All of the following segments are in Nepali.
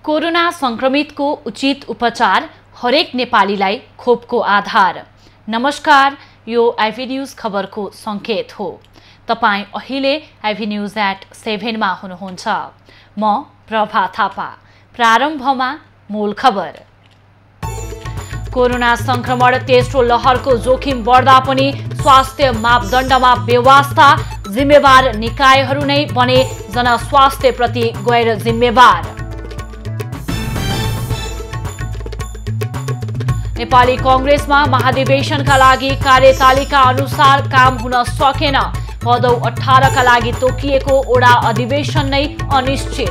कोरोना संक्रमितको उचित उपचार हरेक नेपालीलाई खोपको आधार। नमस्कार, यो आइभी न्यूज खबरको संकेत हो। तपाई अहिले आइभी न्यूज @7 मा हुनुहुन्छ। म प्रभा थापा। प्रारम्भमा मूल खबर। कोरोना संक्रमण तेस्रो लहरको जोखिम बढ्दा पनि स्वास्थ्य मापदण्डमा बेवास्ता, जिम्मेवार निकायहरू नै बने जनस्वास्थ्य प्रति गैर जिम्मेवार। नेपाली कांग्रेसमा महाधिवेशनका लागि कार्यतालिका अनुसार काम हुन सकेन। भदौ 18 का लागि तोकिएको ओडा अधिवेशन नै अनिश्चित।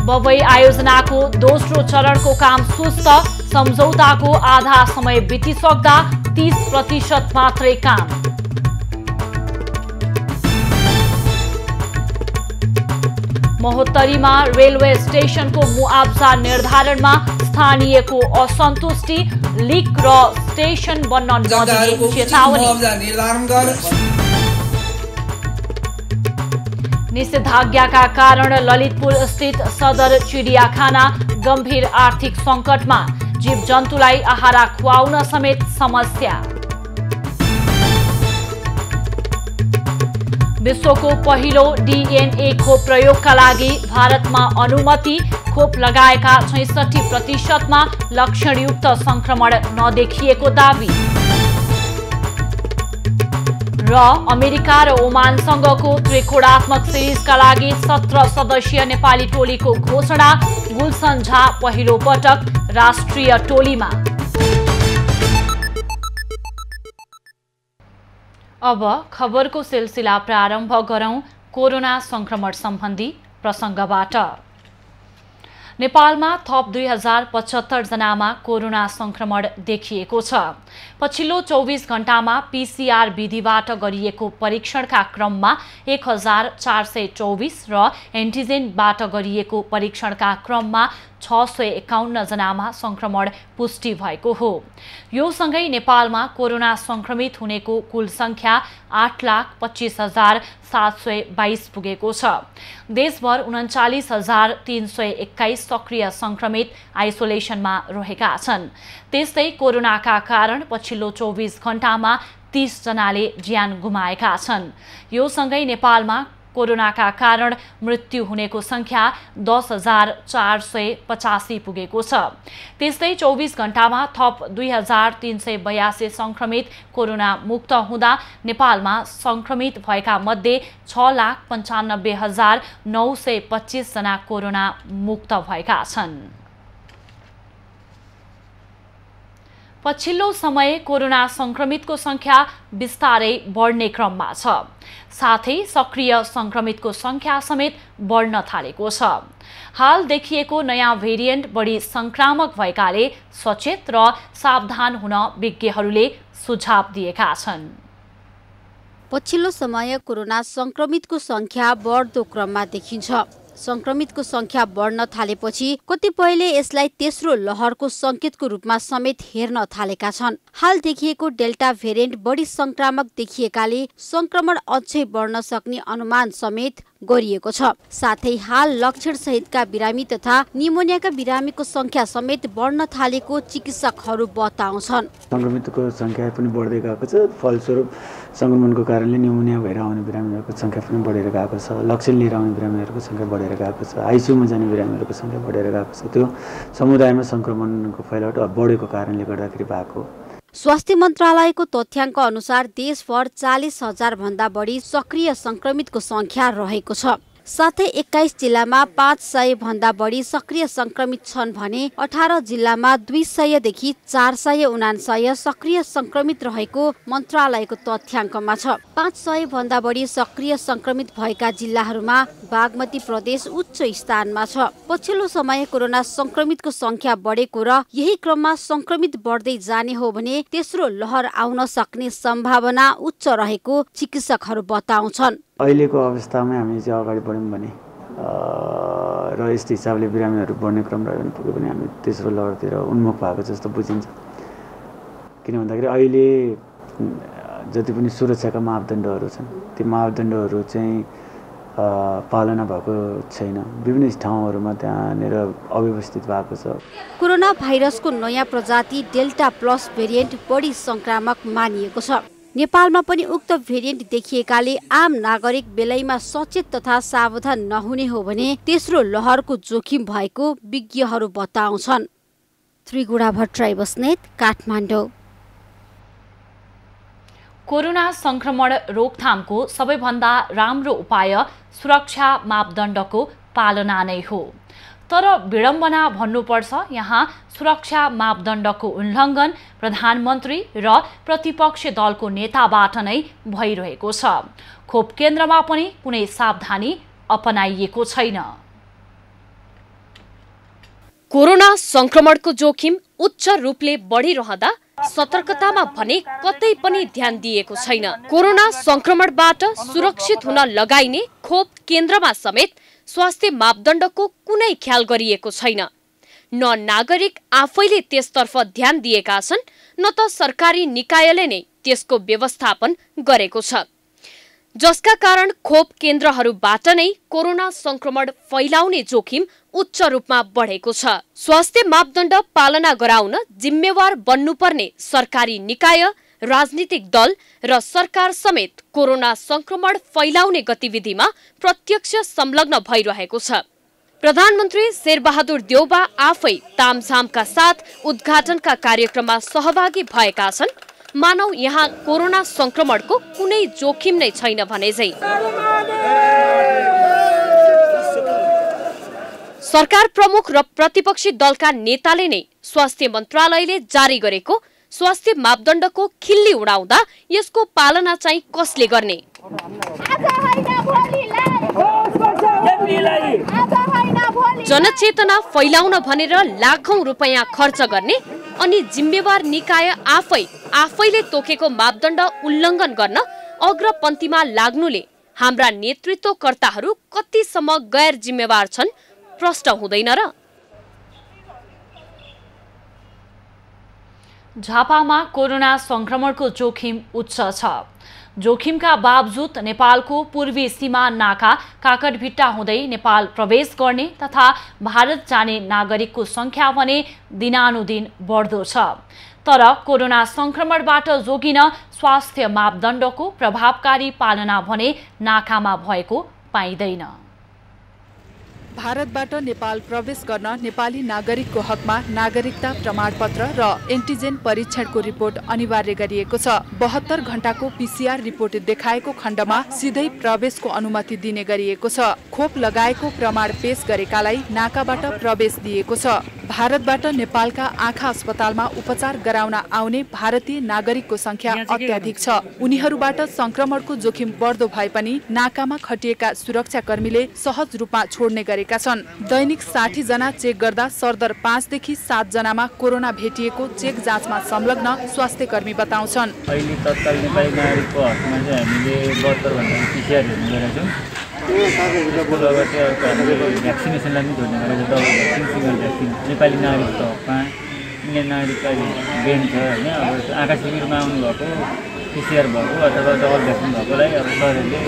बबई आयोजनाको दोस्रो चरणको काम सुस्त, सम्झौताको आधा समय बितिसक्दा 30% मात्रै काम। महोत्तरीमा रेलवे स्टेशनको मुआब्जा निर्धारणमा स्थानीयको असन्तुष्टि, लिक र स्टेशन बन्न नदिने चेतावनी। निषेधाज्ञाका कारण ललितपुर स्थित सदर चिडियाखाना गम्भीर आर्थिक सङ्कटमा, जीव जन्तुलाई आहारा खुवाउन समेत समस्या। विश्वको पहिलो डीएनए खोप प्रयोगका लागि भारतमा अनुमति, खोप लगाएका 66%मा लक्षणयुक्त संक्रमण नदेखिएको दावी। र अमेरिका र ओमानसँगको त्रिकोणात्मक सिरिजका लागि 17 सदस्यीय नेपाली टोलीको घोषणा, गुलसन झा पहिलो पटक राष्ट्रिय टोलीमा। अब खबरको सिलसिला प्रारम्भ गरौं कोरोना संक्रमण सम्बन्धी प्रसंगबाट। नेपालमा थप 2075 जनामा कोरोना संक्रमण देखिएको छ। पछिल्लो 24 घण्टामा पीसीआर विधिबाट गरिएको परीक्षणका क्रममा 1424 र एन्टिजेनबाट गरिएको परीक्षणका क्रममा 651 जनामा संक्रमण पुष्टि भएको हो। यो सँगै नेपालमा कोरोना संक्रमित हुनेको कुल संख्या 8,25,722 पुगेको छ। देशभर 39,321 सक्रिय संक्रमित आइसोलेसनमा रहेका छन्। त्यस्तै कोरोनाका कारण पछिल्लो 24 घण्टामा 30 जनाले ज्यान गुमाएका छन्। यो सँगै नेपालमा कोरोनाका कारण मृत्यु हुनेको संख्या 10,485 पुगेको छ। त्यस्तै 24 घण्टामा थप 2,382 संक्रमित कोरोना मुक्त हुँदा नेपालमा संक्रमित भएका मध्ये 6,95,925 जना कोरोना मुक्त भएका छन्। पछिल्लो समय कोरोना संक्रमितको संख्या बिस्तारै बढ्ने क्रममा छ। साथै सक्रिय संक्रमितको संख्या समेत बढ्न थालेको छ। हाल देखिएको नयाँ भेरिएन्ट बढी संक्रामक भएकाले सचेत र सावधान हुन विज्ञहरूले सुझाव दिएका छन्। पछिल्लो समय कोरोना संक्रमितको संख्या बढ्दो क्रममा देखिन्छ। संक्रमितको संख्या बढ्न थालेपछि कतिपयले यसलाई तेस्रो लहरको संकेतको रूपमा समेत हेर्न थालेका छन्। हाल देखिएको डेल्टा भेरिएन्ट बढी संक्रामक देखिएकाले संक्रमण अझै बढ्न सक्ने अनुमान समेत गरिएको छ। साथै हाल लक्षण सहितका बिरामी तथा निमोनियाका बिरामीको संख्या समेत बढ्न थालेको चिकित्सकहरू बताउँछन्। संक्रमितको संख्या पनि बढ्दै गएको छ। फलस्वरूप संक्रमणको कारणले निमोनिया भएर आउने बिरामीहरूको संख्या पनि बढेर गएको छ। लक्षण लिएर आउने बिरामीहरूको संख्या बढेर गएको छ। आइसियुमा जाने बिरामीहरूको संख्या बढेर गएको छ। त्यो समुदायमा संक्रमणको फैलावट बढेको कारणले गर्दाखेरि भएको। स्वास्थ्य मन्त्रालयको तथ्याङ्क अनुसार देशभर 40,000 भन्दा बढी सक्रिय संक्रमितको संख्या रहेको छ। साथै 21 जिल्लामा 500 भन्दा बढी सक्रिय संक्रमित छन् भने 18 जिल्लामा 200 देखि 479 सक्रिय संक्रमित रहेको मन्त्रालयको तथ्याङ्कमा छ। 500 भन्दा बढी सक्रिय संक्रमित भएका जिल्लाहरूमा बागमती प्रदेश उच्च स्थानमा छ। पछिल्लो समय कोरोना संक्रमितको संख्या बढेको र यही क्रममा संक्रमित बढ्दै जाने हो भने तेस्रो लहर आउन सक्ने सम्भावना उच्च रहेको चिकित्सकहरू बताउँछन्। अहिलेको अवस्थामा हामी चाहिँ अगाडि बढ्यौँ भने र यस्तो हिसाबले बिरामीहरू बढ्ने क्रम रह्यो भने पुग्यो भने हामी तेस्रो लहरतिर उन्मुख भएको जस्तो बुझिन्छ। किन भन्दाखेरि अहिले जति पनि सुरक्षाका मापदण्डहरू छन् ती मापदण्डहरू चाहिँ पालना भएको छैन। विभिन्न ठाउँहरूमा त्यहाँनिर अव्यवस्थित भएको छ। कोरोना भाइरसको नयाँ प्रजाति डेल्टा प्लस भेरिएन्ट बढी संक्रामक मानिएको छ। नेपालमा पनि उक्त भेरिएन्ट देखिएकाले आम नागरिक बेलैमा सचेत तथा सावधान नहुने हो भने तेस्रो लहरको जोखिम भएको विज्ञहरू बताउँछन्। त्रिगुणा भट्टराई बस्नेत, काठमाडौँ। कोरोना संक्रमण रोकथामको सबैभन्दा राम्रो उपाय सुरक्षा मापदण्डको पालना नै हो। तर विडम्बना भन्नुपर्छ, यहाँ सुरक्षा मापदण्डको उल्लङ्घन प्रधानमन्त्री र प्रतिपक्षी दलको नेताबाट नै भइरहेको छ। खोप केन्द्रमा पनि कुनै सावधानी अपनाइएको छैन। कोरोना संक्रमणको जोखिम उच्च रूपले बढिरहँदा सतर्कतामा भने कतै पनि ध्यान दिएको छैन। कोरोना संक्रमणबाट सुरक्षित हुन लगाइने खोप केन्द्रमा समेत स्वास्थ्य मापदण्डको कुनै ख्याल गरिएको छैन। न नागरिक आफैले त्यसतर्फ ध्यान दिएका छन्, न त सरकारी निकायले नै त्यसको व्यवस्थापन गरेको छ, जसका कारण खोप केन्द्रहरूबाट नै कोरोना संक्रमण फैलाउने जोखिम उच्च रूपमा बढेको छ। स्वास्थ्य मापदण्ड पालना गराउन जिम्मेवार बन्नुपर्ने सरकारी निकाय, राजनीतिक दल र सरकार समेत कोरोना संक्रमण फैलाउने गतिविधिमा प्रत्यक्ष संलग्न भइरहेको छ। प्रधानमन्त्री शेरबहादुर देउबा आफै तामझामका साथ उद्घाटनका कार्यक्रममा सहभागी भएका छन्। मानौ यहाँ कोरोना संक्रमणको कुनै जोखिम नै छैन भने झै। सरकार प्रमुख र प्रतिपक्षी दलका नेताले नै स्वास्थ्य मन्त्रालयले जारी गरेको स्वास्थ्य मापदण्डको खिल्ली उडाउँदा यसको पालना चाहिँ कसले गर्ने? जनचेतना फैलाउन भनेर लाखौं रुपैयाँ खर्च गर्ने अनि जिम्मेवार निकाय आफैले तोकेको मापदण्ड उल्लङ्घन गर्न अग्रपन्थीमा लाग्नुले हाम्रा नेतृत्वकर्ताहरू कतिसम्म गैर जिम्मेवार छन् प्रश्न हुँदैन र? झापामा कोरोना संक्रमणको जोखिम उच्च छ। जोखिमका बावजुद नेपालको पूर्वी सीमा नाका काकरभिट्टा हुँदै नेपाल प्रवेश गर्ने तथा भारत जाने नागरिकको संख्या भने दिनानुदिन बढ्दो छ। तर कोरोना संक्रमणबाट जोगिन स्वास्थ्य मापदण्डको प्रभावकारी पालना भने नाकामा भएको पाइँदैन। भारतबाट नेपाल प्रवेश गर्न नेपाली नागरिकको हकमा नागरिकता प्रमाणपत्र र एन्टिजेन परीक्षणको रिपोर्ट अनिवार्य गरिएको छ। 72 घण्टाको पीसीआर रिपोर्ट देखाएको खण्डमा सिधै प्रवेशको अनुमति दिने गरिएको छ। खोप लगाएको प्रमाण पेश गरेकालाई नाकाबाट प्रवेश दिएको छ। भारतबाट नेपालका आँखा अस्पतालमा उपचार गराउन आउने भारतीय नागरिकको संख्या अत्याधिक छ। उनीहरूबाट संक्रमणको जोखिम बढ्दो भए पनि नाकामा खटिएका सुरक्षाकर्मीले सहज रूपमा छोड्ने गरेका छन्। दैनिक 60 जना चेक गर्दा सरदर 5 देखि 7 जनामा कोरोना भेटिएको चेक जाँचमा संलग्न स्वास्थ्य कर्मी बताउँछन्। अहिले तत्काल नेपाली नागरिकको हकमा चाहिँ हामीले 72 घण्टा पीसीआर हेर्ने गरेका छौँ। त्यसको लगत हामीले भ्याक्सिनेसनलाई पनि जोड्ने गरेको छ। भ्याक्सिन सिङ्गल भ्याक्सिन नेपाली नागरिकको हकमा इन्डियन नागरिकका बेन छ होइन। अब आँखा शिविरमा आउनुभएको पीसीआर भएको अथवा डबल भ्याक्सिन भएकोलाई अब सरहरूले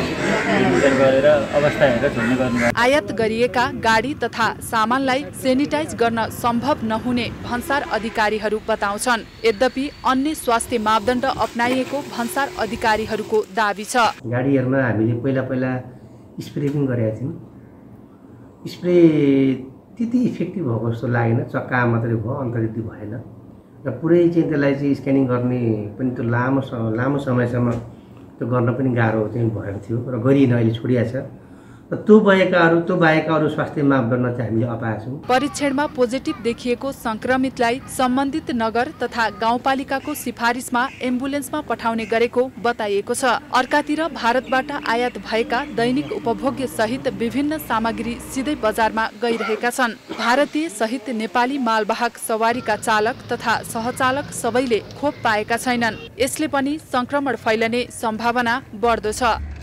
विचार गरेर अवस्था हेरेर छोड्ने गर्नुभएको। आयात गरिएका गाडी तथा सामानलाई सेनिटाइज गर्न सम्भव नहुने भन्सार अधिकारीहरू बताउँछन्। यद्यपि अन्य स्वास्थ्य मापदण्ड अपनाइएको भन्सार अधिकारीहरूको दाबी छ। गाडीहरूमा हामीले पहिला स्प्रे पनि गरेका थियौँ। स्प्रे त्यति इफेक्टिभ भएको जस्तो लागेन। चक्का मात्रै भयो, अन्त त्यति भएन र पुरै चाहिँ त्यसलाई चाहिँ स्क्यानिङ गर्ने पनि त्यो लामो समयसम्म त्यो गर्न पनि गाह्रो चाहिँ भएको थियो र गरिएन। अहिले छोडिया छ र त्यो बाहेक अरू स्वास्थ्य मापदण्ड चाहिँ हामीले अपाएका छौँ। परीक्षणमा पोजिटिभ देखिएको संक्रमितलाई सम्बन्धित नगर तथा गाउँपालिकाको सिफारिसमा एम्बुलेन्समा पठाउने गरेको बताइएको छ। अर्कातिर भारतबाट आयात भएका दैनिक उपभोग्य सहित विभिन्न सामग्री सिधै बजारमा गइरहेका छन्। भारतीय सहित नेपाली मालवाहक सवारीका चालक तथा सहचालक सबैले खोप पाएका छैनन्। यसले पनि संक्रमण फैलने सम्भावना बढ्दो छ।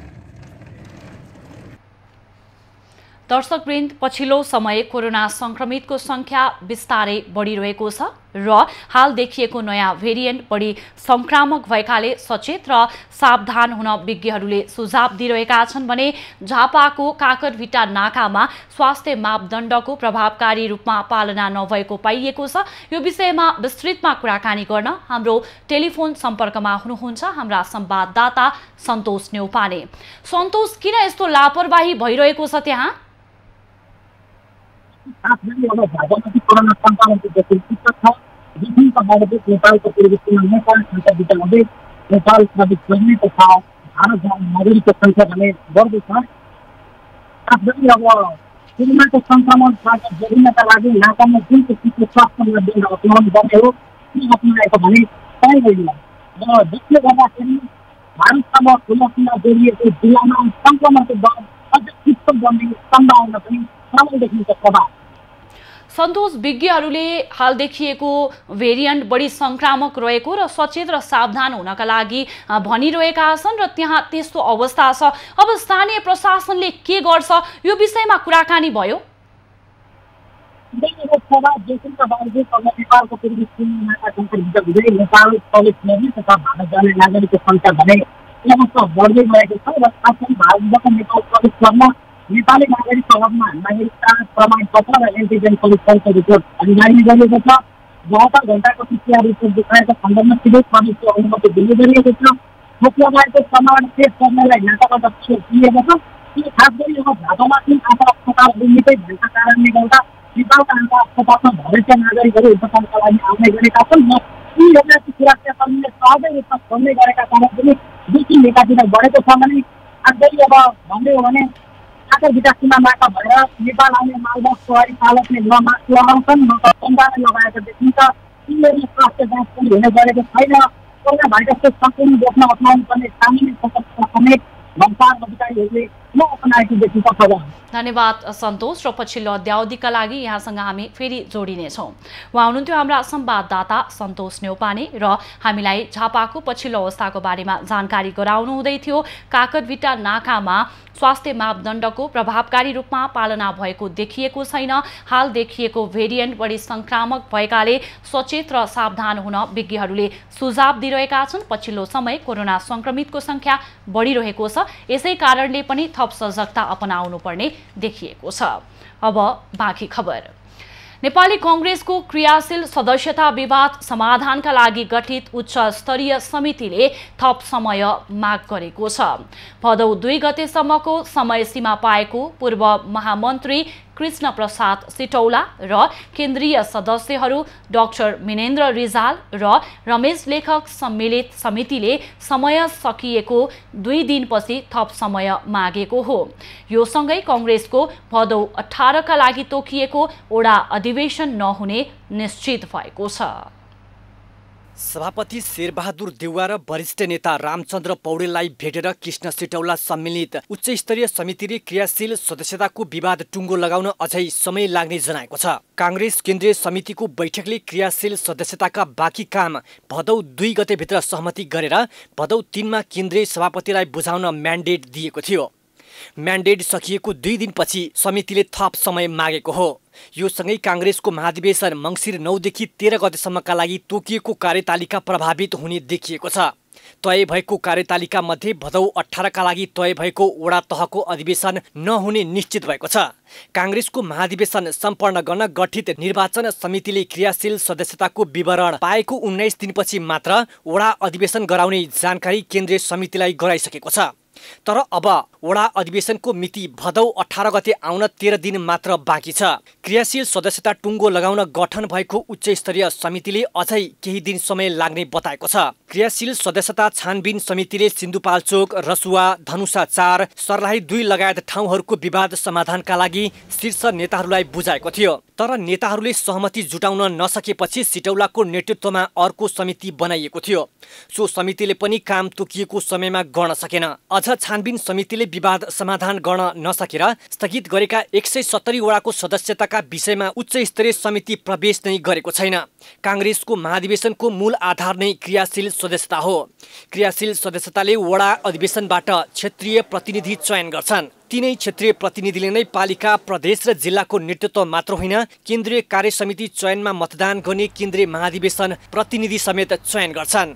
दर्शकवृन्द, पछिल्लो समय कोरोना संक्रमितको संख्या बिस्तारै बढिरहेको छ र हाल देखिएको नयाँ भेरिएन्ट बढी संक्रामक भएकाले सचेत र सावधान हुन विज्ञहरूले सुझाव दिइरहेका छन् भने झापाको काकरभिटा नाकामा स्वास्थ्य मापदण्डको प्रभावकारी रूपमा पालना नभएको पाइएको छ। यो विषयमा विस्तृतमा कुराकानी गर्न हाम्रो टेलिफोन सम्पर्कमा हुनुहुन्छ हाम्रा संवाददाता सन्तोष न्यौपाने। सन्तोष, किन यस्तो लापरवाही भइरहेको छ त्यहाँ? कोरोना संक्रमणको गति छ। विभिन्न बावजुद नेपालको पूर्वी सीमामा नेपाल प्रवेश गर्ने तथा भारत जाने नागरिकको संख्या भने बढ्दै छ। साथै अब कोरोनाको संक्रमणबाट जोडिनका लागि नाकामा जुन किसिमको स्वास्थ्य मापदण्ड अपनाउनु पर्ने हो त्यो अपनाएको भने पाइँदैन र जसले गर्दाखेरि भारतसँग खुलासँग जोडिएको जिल्लामा संक्रमणको दर अझ उच्च बढ्ने सम्भावना पनि प्रबल देखिन्छ। सन्तोष, विज्ञहरूले हाल देखिएको भेरिएन्ट बढी संक्रामक रहेको र सचेत र सावधान हुनका लागि भनिरहेका छन् र त्यहाँ त्यस्तो अवस्था छ। अब स्थानीय प्रशासनले के गर्छ यो विषयमा कुराकानी भयो? नेपालको पूर्वी सीमाका हुँदै नेपाल प्रवेश गर्ने तथा भारत जाने नागरिकको संख्या भने बढ्दै गएको छ र साथै भारतबाट नेपाल प्रवेश गर्न नेपाली नागरिकको हकमा नागरिकता प्रमाणपत्र र एन्टिजेन परीक्षणको रिपोर्ट अनिवार्य गरिएको छ। 72 घण्टाको PCR रिपोर्ट देखाएको खण्डमा सिधै प्रवेशको अनुमति दिने गरिएको छ। मुख्यमन्त्रीको प्रमाण पेश गर्नलाई नाकाबाट छुट दिएको छ। यो खास गरी अब झापामा आँखा अस्पताल निकै भएका कारणले गर्दा नेपालका आँखा अस्पतालमा भारतीय नागरिकहरू उपचारका लागि आउने गरेका छन् र यी हेर्ने सुरक्षाकर्मीले सहजै रूपमा खोल्ने गरेका कारण पनि बेसी नेतातिर बढेको छ भने अझै अब भन्दै हो भने काकरभिटा सीमाबाट भएर नेपाल आउने मालबस सवारी चालकले न मास्क लगाउँछन् न कन्डाले लगाएको देखिन्छ। यिनीहरूले स्वास्थ्य जाँच पनि हुने गरेको छैन। कोरोना भाइरसको सङ्क्रमण रोक्न अपनाउनु पर्ने सामान्य सतर्कता समेत भन्सार अधिकारीहरूले नअपनाएको देखिन्छ। धन्यवाद सन्तोष र पछिल्लो अध्यावधिका लागि यहाँसँग हामी फेरि जोडिनेछौँ। उहाँ हुनुहुन्थ्यो हाम्रा संवाददाता सन्तोष न्यौपाने र हामीलाई झापाको पछिल्लो अवस्थाको बारेमा जानकारी गराउनु हुँदै थियो। काकरभिटा नाकामा स्वास्थ्य मापदण्डको प्रभावकारी रूपमा पालना भएको देखिएको छैन। हाल देखिएको भेरिएन्ट बढी संक्रामक भएकाले सचेत र सावधान हुन विज्ञहरूले सुझाव दिइरहेका छन्। पछिल्लो समय कोरोना संक्रमितको संख्या बढिरहेको छ, यसै कारणले पनि थप सजगता अपनाउनु पर्ने देखिएको छ। अब बाँकी खबर। नेपाली कांग्रेसको क्रियाशील सदस्यता विवाद समाधानका लागि गठित उच्च स्तरीय समितिले थप समय माग गरेको छ। भदौ 2 गतेसम्मको समय सीमा पाएको पूर्व महामन्त्री कृष्ण प्रसाद सिटौला र केन्द्रीय सदस्यहरू डाक्टर मिनेन्द्र रिजाल र रमेश लेखक सम्मिलित समितिले समय सकिएको 2 दिनपछि थप समय मागेको हो। यो सँगै कांग्रेसको भदौ 18 का लागि तोकिएको ओडा अधिवेशन नहुने निश्चित भएको छ। सभापति शेरबहादुर देउवा र वरिष्ठ नेता रामचन्द्र पौडेललाई भेटेर कृष्ण सिटौला सम्मिलित उच्च स्तरीय समितिले क्रियाशील सदस्यताको विवाद टुङ्गो लगाउन अझै समय लाग्ने जनाएको छ। कांग्रेस केन्द्रीय समितिको बैठकले क्रियाशील सदस्यताका बाँकी काम भदौ 2 गतेभित्र सहमति गरेर भदौ 3 मा केन्द्रीय सभापतिलाई बुझाउन म्यान्डेट दिएको थियो। म्यान्डेट सकिएको 2 दिनपछि समितिले थप समय मागेको हो। यो सँगै कांग्रेसको महाधिवेशन मङ्सिर 9 देखि 13 गतेसम्मका लागि तोकिएको कार्यतालिका प्रभावित हुने देखिएको छ। तय भएको कार्यतालिका मध्ये भदौ 18 का लागि तय भएको वडा तहको अधिवेशन नहुने निश्चित भएको छ। कांग्रेसको महाधिवेशन सम्पन्न गर्न गठित निर्वाचन समितिले क्रियाशील सदस्यताको विवरण पाएको 19 दिनपछि मात्र वडा अधिवेशन गराउने जानकारी केन्द्रीय समितिलाई गराइसकेको छ। तर अब वडा अधिवेशनको मिति भदौ 18 गते आउन 13 दिन मात्र बाँकी छ। क्रियाशील सदस्यता टुङ्गो लगाउन गठन भएको उच्च स्तरीय समितिले अझै केही दिन समय लाग्ने बताएको छ। क्रियाशील सदस्यता छानबिन समितिले सिन्धुपाल्चोक, रसुवा, धनुषा 4, सर्लाही 2 लगायत ठाउँहरूको विवाद समाधानका लागि शीर्ष नेताहरूलाई बुझाएको थियो। तर नेताहरूले सहमति जुटाउन नसकेपछि सिटौलाको नेतृत्वमा अर्को समिति बनाइएको थियो। सो समितिले पनि काम तोकिएको समयमा गर्न सकेन। अझ अझ छानबिन समितिले विवाद समाधान गर्न नसकेर स्थगित गरेका 170 वडाको सदस्यताका विषयमा उच्च स्तरीय समिति प्रवेश नै गरेको छैन। काङ्ग्रेसको महाधिवेशनको मूल आधार नै क्रियाशील सदस्यता हो। क्रियाशील सदस्यताले वडा अधिवेशनबाट क्षेत्रीय प्रतिनिधि चयन गर्छन्। तीनै क्षेत्रीय प्रतिनिधिले नै पालिका, प्रदेश र जिल्लाको नेतृत्व मात्र होइन, केन्द्रीय कार्य समिति चयनमा मतदान गर्ने केन्द्रीय महाधिवेशन प्रतिनिधि समेत चयन गर्छन्।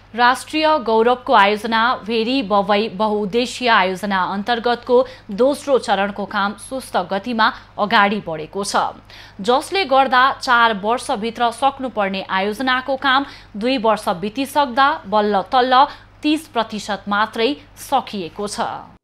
राष्ट्रिय गौरवको आयोजना भेरी बवई बहुउद्देश्यीय आयोजना अन्तर्गतको दोस्रो चरणको काम सुस्त गतिमा अगाडि बढेको छ, जसले गर्दा 4 वर्षभित्र सक्नुपर्ने आयोजनाको काम 2 वर्ष बितिसक्दा बल्ल तल्ल 30% मात्रै सकिएको छ।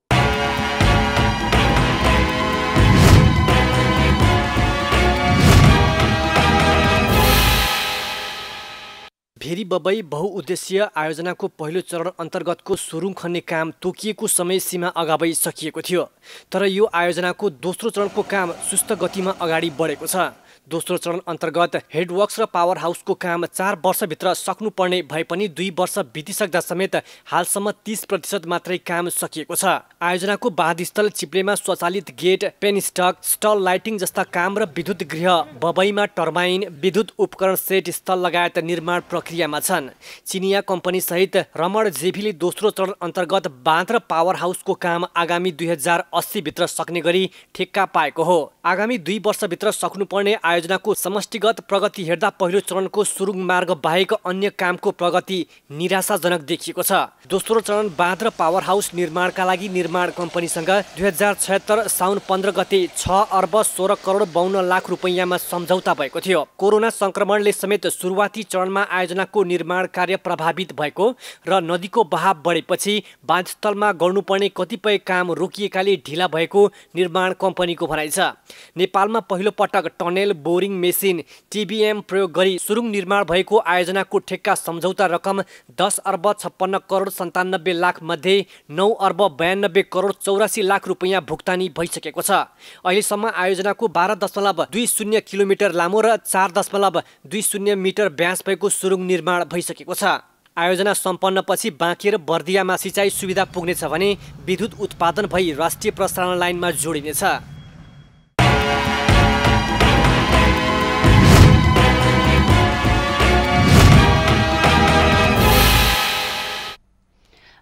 भेरी बबई बहुउद्देश्यीय आयोजनाको पहिलो चरण अन्तर्गतको सुरुङ खन्ने काम तोकिएको समय सीमा अगावै सकिएको थियो। तर यो आयोजनाको दोस्रो चरणको काम सुस्त गतिमा अगाडि बढेको छ। दोस्रो चरण अन्तर्गत हेडवर्क्स र पावर हाउसको काम 4 वर्षभित्र सक्नुपर्ने भए पनि 2 वर्ष बितिसक्दा समेत हालसम्म 30% मात्रै काम सकिएको छ। आयोजनाको बाँधस्थल चिप्लेमा स्वचालित गेट, पेनस्टक, स्टल लाइटिङ जस्ता काम र विद्युत गृह, बबईमा टर्बाइन, विद्युत उपकरण सेट स्थल लगायत निर्माण प्रक्रियामा छन्। चिनिया कम्पनी सहित रमण जेभीले दोस्रो चरण अन्तर्गत बाँध र पावर हाउसको काम आगामी 2080 भित्र सक्ने गरी ठेक्का पाएको हो। आगामी 2 वर्षभित्र सक्नुपर्ने आयोजनाको समष्टिगत प्रगति हेर्दा पहिलो चरणको सुरुङ मार्ग बाहेक अन्य कामको प्रगति निराशाजनक देखिएको छ। दोस्रो चरण बाँध र पावर हाउस निर्माणका लागि निर्माण कम्पनीसँग 2076 साउन 15 गते 6 अर्ब 16 करोड 52 लाख रुपैयाँमा सम्झौता भएको थियो। कोरोना संक्रमणले समेत सुरुवाती चरणमा आयोजनाको निर्माण कार्य प्रभावित भएको र नदीको बहाव बढेपछि बाँधस्थलमा गर्नुपर्ने कतिपय काम रोकिएकाले ढिला भएको निर्माण कम्पनीको भनाइ छ। नेपालमा पहिलो पटक टनेल, बोरिङ मेसिन, टिबिएम प्रयोग गरी सुरुङ निर्माण भएको आयोजनाको ठेक्का सम्झौता रकम 10 अर्ब 56 करोड 97 लाख मध्ये 9 अर्ब 92 करोड 84 लाख रुपैयाँ भुक्तानी भइसकेको छ। अहिलेसम्म आयोजनाको 12.20 किलोमिटर लामो र 4.20 मिटर व्यास भएको सुरुङ निर्माण भइसकेको छ। आयोजना सम्पन्नपछि बाँके र बर्दियामा सिँचाइ सुविधा पुग्नेछ भने विद्युत उत्पादन भई राष्ट्रिय प्रसारण लाइनमा जोडिनेछ।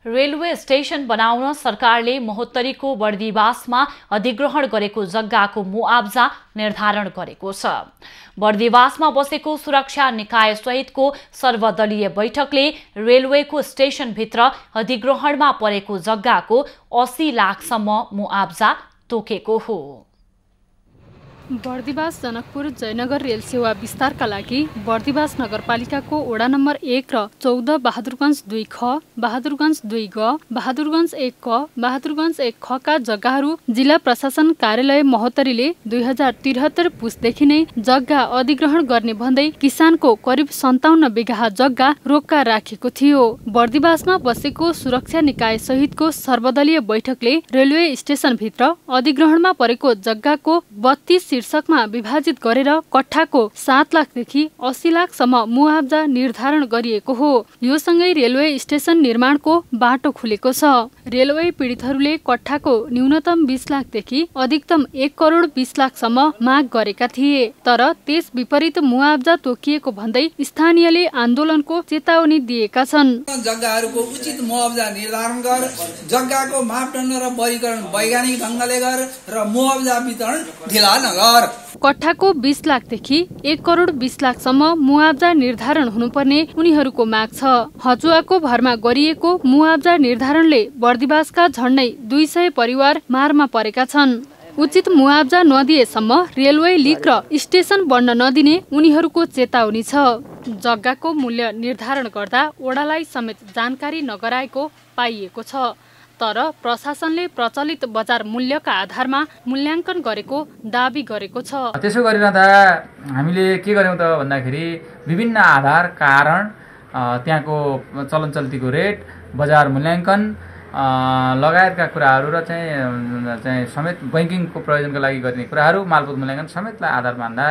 रेलवे स्टेशन बनाउन सरकारले महोत्तरीको बर्दिवासमा अधिग्रहण गरेको जग्गाको मुआब्जा निर्धारण गरेको छ। बर्दिवासमा बसेको सुरक्षा निकाय सहितको सर्वदलीय बैठकले रेलवेको स्टेशनभित्र अधिग्रहणमा परेको जग्गाको 80 लाखसम्म मुआब्जा तोकेको हो। बर्दिवास जनकपुर जयनगर रेल सेवा विस्तारका लागि बर्दिवास नगरपालिकाको वडा नम्बर 1 र 14 बहादुरगञ्ज 2 ख, बहादुरगञ्ज 2 ग, बहादुरगञ्ज 1 क, बहादुरगञ्ज 1 ख का जग्गाहरू जिल्ला प्रशासन कार्यालय महोत्तरीले 2073 पुसदेखि नै जग्गा अधिग्रहण गर्ने भन्दै किसानको करिब 57 बिघा जग्गा रोक्का राखेको थियो। बर्दिवासमा बसेको सुरक्षा निकाय सहितको सर्वदलीय बैठकले रेलवे स्टेशनभित्र अधिग्रहणमा परेको जग्गाको 32 शीर्षकमा विभाजित गरेर कट्ठाको 7 लाखदेखि 80 लाखसम्म मुआब्जा निर्धारण गरिएको हो। यो सँगै रेलवे स्टेशन निर्माणको बाटो खुलेको छ। रेलवे पीडितहरूले कट्ठाको न्यूनतम 20 लाखदेखि अधिकतम 1 करोड 20 लाखसम्म माग गरेका थिए, तर त्यस विपरीत मुआब्जा तोकिएको भन्दै स्थानीयले आन्दोलनको चेतावनी दिएका छन्। जग्गाहरूको उचित मुआब्जा निर्धारण गर, जग्गाको मापदण्ड र वर्गीकरण वैज्ञानिक ढंगले गर र मुआब्जा वितरण ढिला नगर। कट्ठाको 20 लाखदेखि 1 करोड 20 लाखसम्म मुआब्जा निर्धारण हुनुपर्ने उनीहरूको माग छ। हचुवाको भरमा गरिएको मुआब्जा निर्धारणले बर्दिवासका झण्डै 200 परिवार मारमा परेका छन्। उचित मुआब्जा नदिएसम्म रेलवे लिक र स्टेशन बन्न नदिने उनीहरूको चेतावनी छ। जग्गाको मूल्य निर्धारण गर्दा वडालाई समेत जानकारी नगराएको पाइएको छ, तर प्रशासनले प्रचलित बजार मूल्यका आधारमा मूल्याङ्कन गरेको दाबी गरेको छ। त्यसो गरिरहँदा हामीले के गर्यौं त भन्दाखेरि विभिन्न आधार, कारण, त्यहाँको चलन चल्तीको रेट, बजार मूल्याङ्कन लगायतका कुराहरू र चाहिँ समेत बैंकिङको प्रयोजनका लागि गर्ने कुराहरू, मालपोत मूल्याङ्कन समेतलाई आधार मान्दा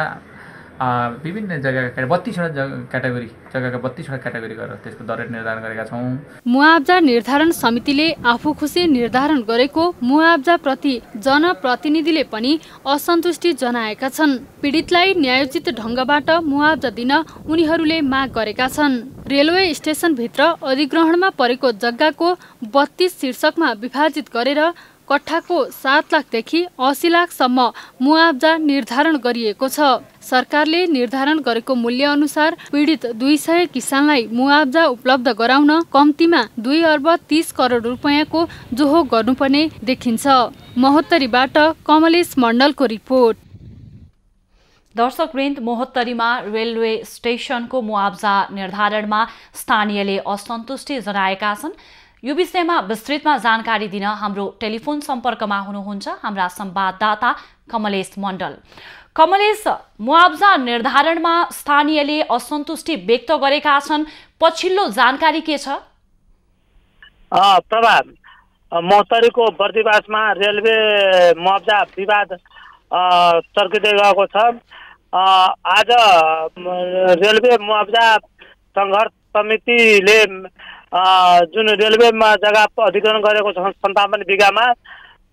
विभिन्न जग्गाका 32वटा क्याटेगोरी जग्गाका 32वटा क्याटेगोरी गरेर त्यसको दर रेट निर्धारण गरेका छौँ। मुआब्जा निर्धारण समितिले आफू खुसी निर्धारण गरेको मुआब्जा प्रति जनप्रतिनिधिले पनि असन्तुष्टि जनाएका छन्। पीडितलाई न्यायोचित ढङ्गबाट मुआब्जा दिन उनीहरूले माग गरेका छन्। रेलवे स्टेसनभित्र अधिग्रहणमा परेको जग्गाको 32 शीर्षकमा विभाजित गरेर कट्ठाको 7 लाखदेखि 80 लाखसम्म मुआब्जा निर्धारण गरिएको छ। सरकारले निर्धारण गरेको मूल्य अनुसार पीडित 200 किसानलाई मुआब्जा उपलब्ध गराउन कम्तीमा 2 अर्ब 30 करोड रुपैयाँको जोहो गर्नुपर्ने देखिन्छ। महोत्तरीबाट कमलेश मण्डलको रिपोर्ट। दर्शकवृन्द, महोत्तरीमा रेलवे स्टेशनको मुआब्जा निर्धारणमा स्थानीयले असन्तुष्टि जनाएका छन्। यो विषयमा विस्तृतमा जानकारी दिन हाम्रो टेलिफोन सम्पर्कमा हुनुहुन्छ हाम्रा संवाददाता कमलेश मण्डल। कमलेश, मुआब्जा निर्धारणमा स्थानीयले असन्तुष्टि व्यक्त गरेका छन्, पछिल्लो जानकारी के छ? प्रभा, महोत्तरीको बर्दिवासमा रेलवे मुआब्जा विवाद चर्किँदै गएको छ। आज रेलवे मुआब्जा संघर्ष समितिले जुन रेलवेमा जग्गा अधिग्रहण गरेको छ 57 बिघामा,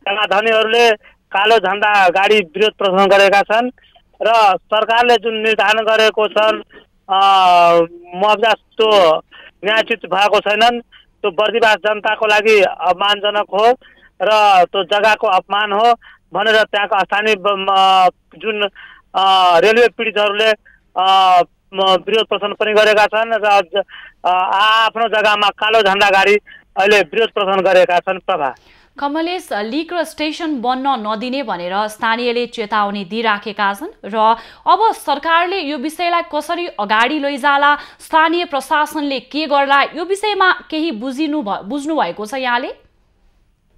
जग्गा धनीहरूले कालो झण्डा गाडी विरोध प्रदर्शन गरेका छन् र सरकारले जुन निर्धारण गरेको छन् मुआब्जा त्यो न्यायोचित भएको छैनन्। त्यो बर्दिवास जनताको लागि अपमानजनक हो र त्यो जग्गाको अपमान हो भनेर त्यहाँको स्थानीय जुन रेलवे पीडितहरूले विरोध प्रदर्शन पनि गरेका छन् र आफ्नो जग्गामा कालो झण्डा गाडी अहिले विरोध प्रदर्शन गरेका छन्। प्रभा, कमलेश, लिक र स्टेसन बन्न नदिने भनेर स्थानीयले चेतावनी दिइराखेका छन् र अब सरकारले यो विषयलाई कसरी अगाडि लैजाला, स्थानीय प्रशासनले के गर्ला, यो विषयमा केही बुझ्नु भएको छ यहाँले?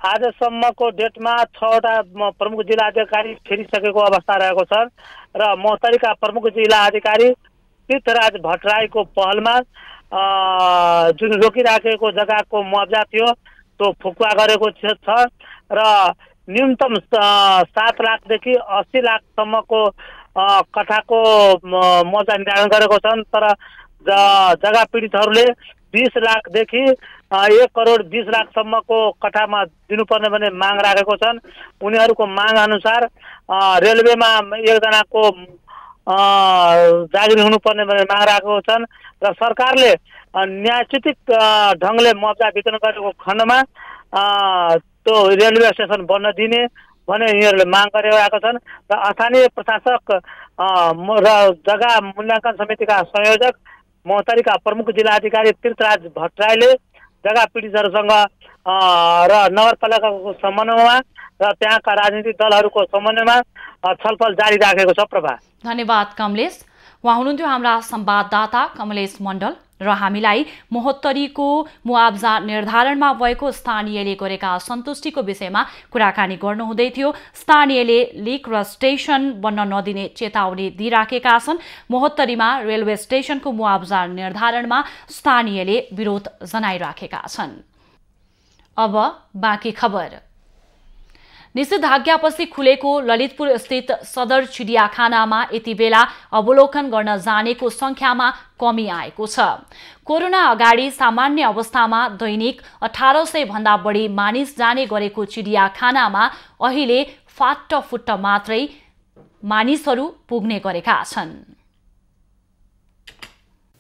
आजसम्मको डेटमा 6वटा प्रमुख जिल्ला अधिकारी फेरिसकेको अवस्था रहेको छ र महोत्तरीका प्रमुख जिल्ला अधिकारी तीर्थराज भट्टराईको पहलमा जुन रोकिराखेको जग्गाको मुआब्जा थियो त्यो फुकुवा गरेको छ र न्यूनतम 7 लाखदेखि 80 लाखसम्मको कट्ठाको मुआब्जा निर्धारण गरेको छन्। तर जग्गा पीडितहरूले 20 लाखदेखि 1 करोड 20 लाखसम्मको कट्ठामा दिनुपर्ने भने माग राखेको छन्। उनीहरूको माग अनुसार रेलवेमा एकजनाको जागिर हुनुपर्ने भने माग राखेको छन् र सरकारले न्यायोचित ढङ्गले मुआब्जा वितरण गरेको खण्डमा त्यो रेलवे स्टेसन बन्न दिने भने यिनीहरूले माग गरिरहेका छन् र स्थानीय प्रशासक र जग्गा मूल्याङ्कन समितिका संयोजक महोत्तरीका प्रमुख जिल्ला अधिकारी तीर्थराज भट्टराईले जग्गा पीडितहरूसँग र नगरपालिकाको समन्वयमा र त्यहाँका राजनीतिक दलहरूको समन्वयमा छलफल जारी राखेको छ। प्रभा, धन्यवाद कमलेश। उहाँ हुनुहुन्थ्यो हाम्रा संवाददाता कमलेश मण्डल र हामीलाई महोत्तरीको मुआब्जा निर्धारणमा भएको स्थानीयले गरेका असन्तुष्टिको विषयमा कुराकानी गर्नुहुँदै थियो। स्थानीयले लिक र स्टेसन बन्न नदिने चेतावनी दिइराखेका छन्। महोत्तरीमा रेलवे स्टेसनको मुआब्जा निर्धारणमा स्थानीयले विरोध जनाइराखेका छन्। अब बाँकी खबर। निषेधाज्ञापछि खुलेको ललितपुर स्थित सदर चिडियाखानामा यति बेला अवलोकन गर्न जानेको संख्यामा कमी आएको छ। कोरोना अगाडि सामान्य अवस्थामा दैनिक 1800 भन्दा बढी मानिस जाने गरेको चिडियाखानामा अहिले फाटफुट्ट मात्रै मानिसहरू पुग्ने गरेका छन्।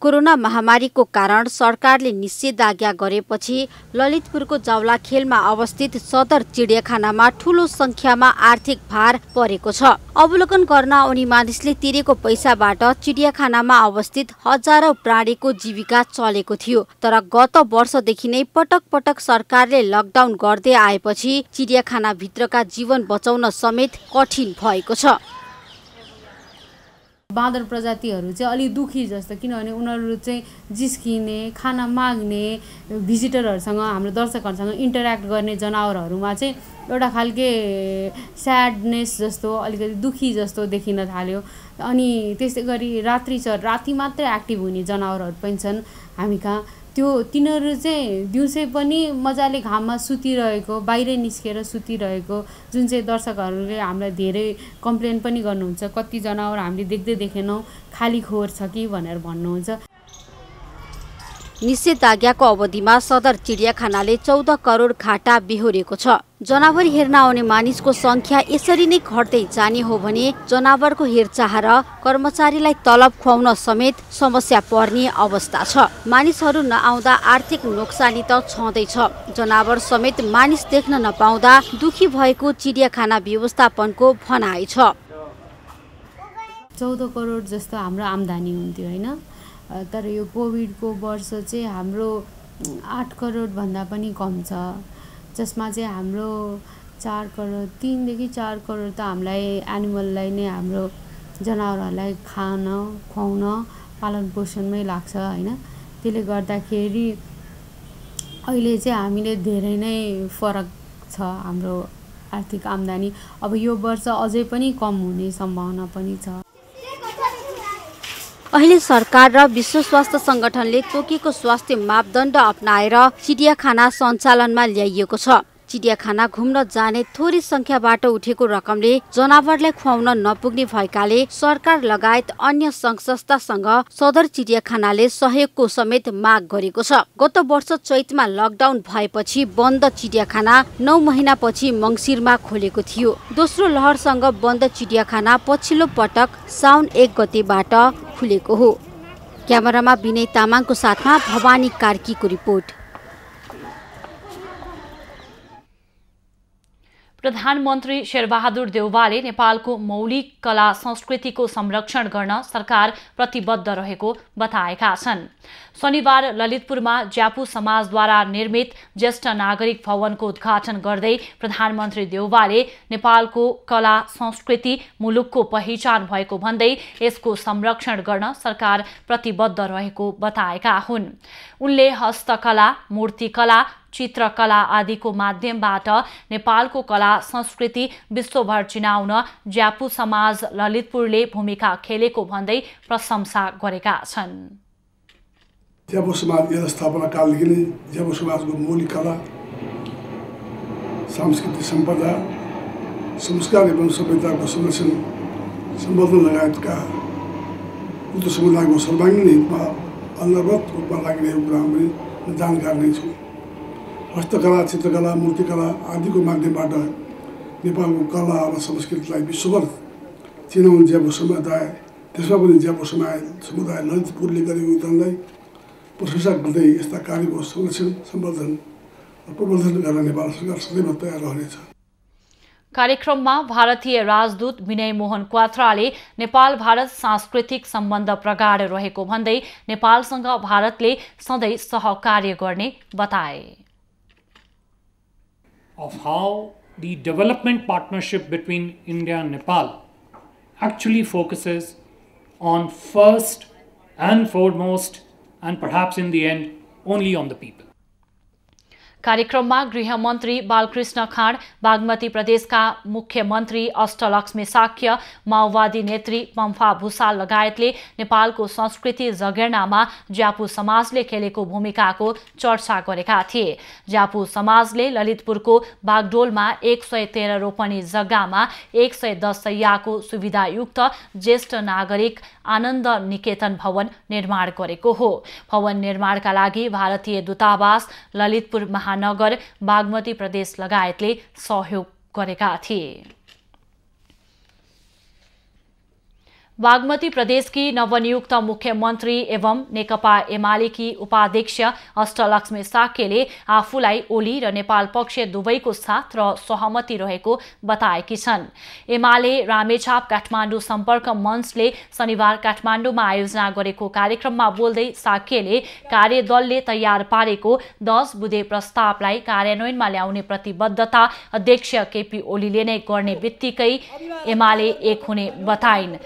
कोरोना महामारीको कारण सरकारले निषेधाज्ञा गरेपछि ललितपुरको जावलाखेलमा अवस्थित सदर चिडियाखानामा ठूलो संख्यामा आर्थिक भार परेको छ। अवलोकन गर्न आउने मानिसले तिरेको पैसाबाट चिडियाखानामा अवस्थित हजारौं प्राणीको जीविका चलेको थियो। तर गत वर्षदेखि नै पटक पटक सरकारले लकडाउन गर्दै आएपछि चिडियाखाना भित्रका जीवन बचाउन समेत कठिन भएको छ। बाँदर प्रजातिहरू चाहिँ अलि दुखी जस्तो, किनभने उनीहरू चाहिँ जिस्किने, खाना माग्ने, भिजिटरहरूसँग हाम्रो दर्शकहरूसँग इन्टरेक्ट गर्ने जनावरहरूमा चाहिँ एउटा खालके स्याडनेस जस्तो, अलिकति दुखी जस्तो देखिन थाल्यो। अनि त्यसै गरी राति मात्रै एक्टिभ हुने जनावरहरू पनि छन् हामी कहाँ। त्यो तिनीहरू चाहिँ दिउँसै पनि मजाले घाममा सुतिरहेको, बाहिरै निस्केर सुतिरहेको, जुन चाहिँ दर्शकहरूले हामीलाई धेरै कम्प्लेन पनि गर्नुहुन्छ, कति जनावर हामीले देख्दै देखेनौँ, खाली खोर छ कि भनेर भन्नुहुन्छ। निषेधाज्ञाको अवधिमा सदर चिडियाखानाले 14 करोड घाटा बेहोरेको छ। जनावर हेर्न आउने मानिसको संख्या यसरी नै घट्दै जाने हो भने जनावरको हेरचाह र कर्मचारीलाई तलब खुवाउन समेत समस्या पर्ने अवस्था छ। मानिसहरू नआउँदा आर्थिक नोक्सानी त छँदैछ, जनावर समेत मानिस देख्न नपाउँदा दुखी भएको चिडियाखाना व्यवस्थापनको भनाइ छ। 14 करोड जस्तो हाम्रो आम्दानी हुन्थ्यो होइन, तर यो कोभिडको वर्ष चाहिँ हाम्रो 8 करोड भन्दा पनि कम छ, जसमा चाहिँ हाम्रो 4 करोड 3 देखि 4 करोड त हामीलाई एनिमललाई नै हाम्रो जनावरहरूलाई खान खुवाउन पालन पोषणमै लाग्छ होइन। त्यसले गर्दाखेरि अहिले चाहिँ हामीले धेरै नै फरक छ हाम्रो आर्थिक आम्दानी। अब यो वर्ष अझै पनि कम हुने सम्भावना पनि छ। अहिले सरकार र विश्व स्वास्थ्य संगठनले तोकेको स्वास्थ्य मापदण्ड अपनाएर चिडियाखाना सञ्चालनमा ल्याइएको छ। चिडियाखाना घुम्न जाने थोरै संख्याबाट उठेको रकमले जनावरलाई खुवाउन नपुग्ने भएकाले सरकार लगायत अन्य सङ्घ संस्थासँग सदर चिडियाखानाले सहयोगको समेत माग गरेको छ। गत वर्ष चैतमा लकडाउन भएपछि बन्द चिडियाखाना 9 महिनापछि मङ्सिरमा खोलेको थियो। दोस्रो लहरसँग बन्द चिडियाखाना पछिल्लो पटक साउन 1 गतेबाट खुलेको हो। क्यामेरामा विनय तामाङको साथमा भवानी कार्कीको रिपोर्ट। प्रधानमन्त्री शेरबहादुर देउवाले नेपालको मौलिक कला संस्कृतिको संरक्षण गर्न सरकार प्रतिबद्ध रहेको बताएका छन्। शनिबार ललितपुरमा ज्यापु समाजद्वारा निर्मित ज्येष्ठ नागरिक भवनको उद्घाटन गर्दै प्रधानमन्त्री देउवाले नेपालको कला संस्कृति मुलुकको पहिचान भएको भन्दै यसको संरक्षण गर्न सरकार प्रतिबद्ध रहेको बताएका हुन्। उनले हस्तकला, मूर्तिकला, चित्रकला आदिको माध्यमबाट नेपालको कला संस्कृति विश्वभर चिनाउन ज्यापु समाज ललितपुरले भूमिका खेलेको भन्दै प्रशंसा गरेका छन्। ज्यापु समाज स्थापना कालदेखि नै ज्यापु समाजको मौलिक कला, सांस्कृतिक सम्पदा, संस्कार एवं सभ्यताको संरक्षण सम्वर्धन लगायतका उक्त समुदायको सर्वाङ्गीण हितमा अन्तर्गत रूपमा लागिरहेको कुरा पनि जानकार नै छु। हस्तकला, चित्रकला, मूर्तिकला आदिको माध्यमबाट नेपालको कला र संस्कृतिलाई विश्वभर चिनाउने ज्यापु समुदाय, त्यसमा पनि ज्यापु समुदाय ललितपुरले गरेको योगदानलाई प्रशंसा गर्दै यस्ता कार्यको संरक्षण, सम्वर्धन र प्रवर्धन गर्न नेपाल सरकार सदैव तयार रहनेछ। कार्यक्रममा भारतीय राजदूत विनय मोहन क्वात्राले नेपाल भारत सांस्कृतिक सम्बन्ध प्रगाढ रहेको भन्दै नेपालसँग भारतले सधैँ सहकार्य गर्ने बताए। Of how the development partnership between India and Nepal actually focuses on first and foremost and perhaps in the end only on the people. कार्यक्रममा गृहमन्त्री बालकृष्ण खाँड, बागमती प्रदेशका मुख्यमन्त्री अष्टलक्ष्मी साक्य, माओवादी नेत्री पम्फा भूषाल लगायतले नेपालको संस्कृति जगेर्नामा ज्यापु समाजले खेलेको भूमिकाको चर्चा गरेका थिए। ज्यापु समाजले ललितपुरको बागडोलमा 113 रोपनी जग्गामा 110 शैय्याको सुविधायुक्त ज्येष्ठ नागरिक आनन्द निकेतन भवन निर्माण गरेको हो। भवन निर्माणका लागि भारतीय दूतावास, ललितपुर महानगर, बागमती प्रदेश लगायतले सहयोग गरेका थिए। बागमती प्रदेशकी नवनियुक्त मुख्यमन्त्री एवं नेकपा एमालेकी उपाध्यक्ष अष्टलक्ष्मी साक्यले आफूलाई ओली र नेपाल पक्ष दुवैको साथ र सहमति रहेको बताएकी छन्। एमाले रामेछाप काठमाडौँ सम्पर्क मञ्चले शनिबार काठमाडौँमा आयोजना गरेको कार्यक्रममा बोल्दै साक्यले कार्यदलले तयार पारेको 10 बुँदे प्रस्तावलाई कार्यान्वयनमा ल्याउने प्रतिबद्धता अध्यक्ष केपी ओलीले नै गर्ने बित्तिकै एमाले एक हुने बताइन्।